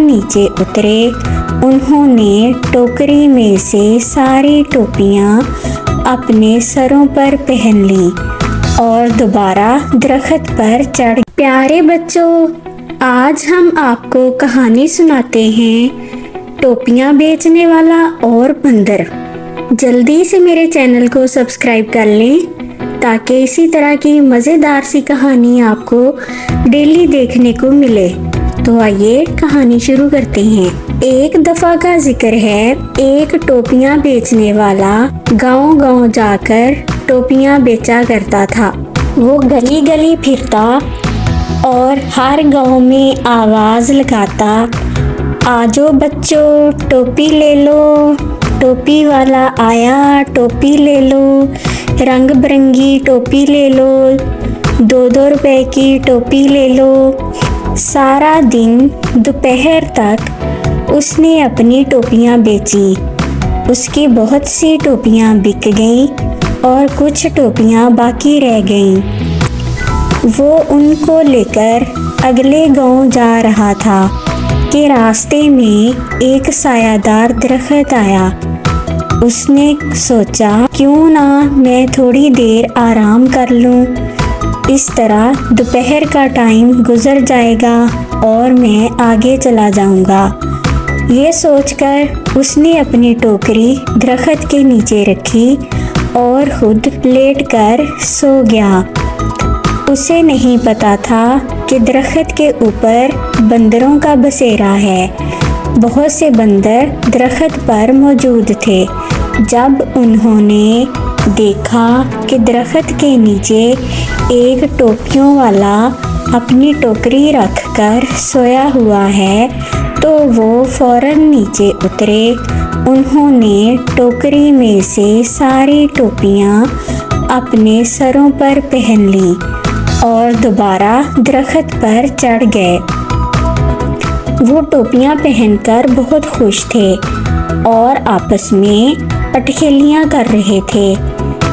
नीचे उतरे। उन्होंने टोकरी में से सारी टोपियां अपने सरों पर पहन ली और दोबारा दरख्त पर चढ़। प्यारे बच्चों, आज हम आपको कहानी सुनाते हैं टोपियां बेचने वाला और बंदर। जल्दी से मेरे चैनल को सब्सक्राइब कर लें ताकि इसी तरह की मज़ेदार सी कहानी आपको डेली देखने को मिले। तो आइए कहानी शुरू करते हैं। एक दफ़ा का जिक्र है, एक टोपियां बेचने वाला गांव-गांव जाकर टोपियां बेचा करता था। वो गली गली फिरता और हर गांव में आवाज़ लगाता, आजो बच्चों टोपी ले लो, टोपी वाला आया टोपी ले लो, रंग बिरंगी टोपी ले लो, 2-2 रुपए की टोपी ले लो। सारा दिन दोपहर तक उसने अपनी टोपियां बेची। उसकी बहुत सी टोपियां बिक गईं और कुछ टोपियां बाकी रह गईं। वो उनको लेकर अगले गांव जा रहा था कि रास्ते में एक सायादार दरख्त आया। उसने सोचा, क्यों ना मैं थोड़ी देर आराम कर लूं। इस तरह दोपहर का टाइम गुजर जाएगा और मैं आगे चला जाऊंगा। ये सोचकर उसने अपनी टोकरी दरख्त के नीचे रखी और खुद लेटकर सो गया। उसे नहीं पता था कि दरख्त के ऊपर बंदरों का बसेरा है। बहुत से बंदर दरख्त पर मौजूद थे। जब उन्होंने देखा कि दरख्त के नीचे एक टोपियों वाला अपनी टोकरी रखकर सोया हुआ है तो वो फौरन नीचे उतरे। उन्होंने टोकरी में से सारी टोपियां अपने सरों पर पहन ली और दोबारा दरख्त पर चढ़ गए। वो टोपियां पहनकर बहुत खुश थे और आपस में अटखेलियां कर रहे थे।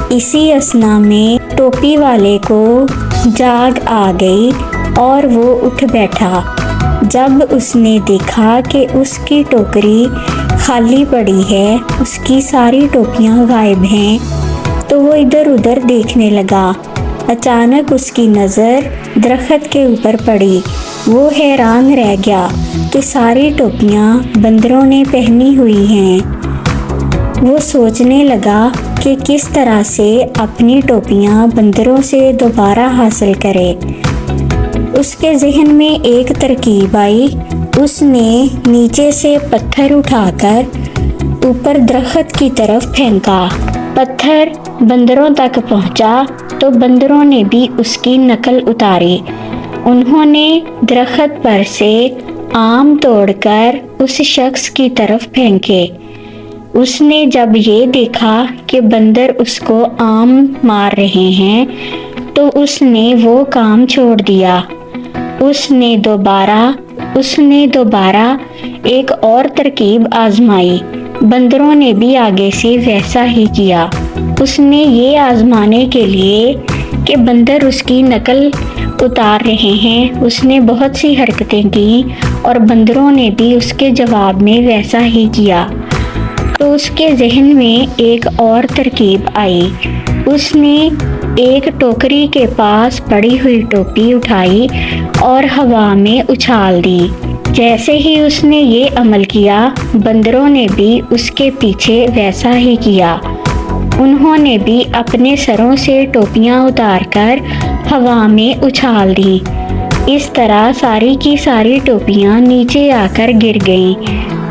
इसी असना में टोपी वाले को जाग आ गई और वो उठ बैठा। जब उसने देखा कि उसकी टोकरी खाली पड़ी है, उसकी सारी टोपियां गायब हैं, तो वो इधर उधर देखने लगा। अचानक उसकी नज़र दरख्त के ऊपर पड़ी। वो हैरान रह गया कि सारी टोपियां बंदरों ने पहनी हुई हैं। वो सोचने लगा कि किस तरह से अपनी टोपियां बंदरों से दोबारा हासिल करे। उसके जहन में एक तरकीब आई। उसने नीचे से पत्थर उठाकर ऊपर दरख्त की तरफ फेंका। पत्थर बंदरों तक पहुंचा तो बंदरों ने भी उसकी नकल उतारी। उन्होंने दरख्त पर से आम तोड़कर उस शख्स की तरफ फेंके। उसने जब ये देखा कि बंदर उसको आम मार रहे हैं तो उसने वो काम छोड़ दिया। उसने दोबारा एक और तरकीब आजमाई। बंदरों ने भी आगे से वैसा ही किया। उसने ये आजमाने के लिए कि बंदर उसकी नकल उतार रहे हैं, उसने बहुत सी हरकतें की और बंदरों ने भी उसके जवाब में वैसा ही किया। तो उसके जहन में एक और तरकीब आई। उसने एक टोकरी के पास पड़ी हुई टोपी उठाई और हवा में उछाल दी। जैसे ही उसने ये अमल किया, बंदरों ने भी उसके पीछे वैसा ही किया। उन्होंने भी अपने सरों से टोपियां उतारकर हवा में उछाल दी। इस तरह सारी की सारी टोपियां नीचे आकर गिर गईं।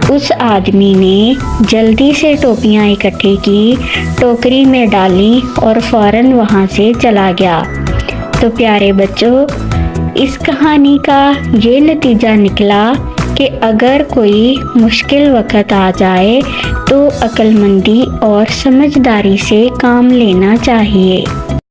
उस आदमी ने जल्दी से टोपियां इकट्ठी की, टोकरी में डाली और फौरन वहां से चला गया। तो प्यारे बच्चों, इस कहानी का ये नतीजा निकला कि अगर कोई मुश्किल वक़्त आ जाए तो अक्लमंदी और समझदारी से काम लेना चाहिए।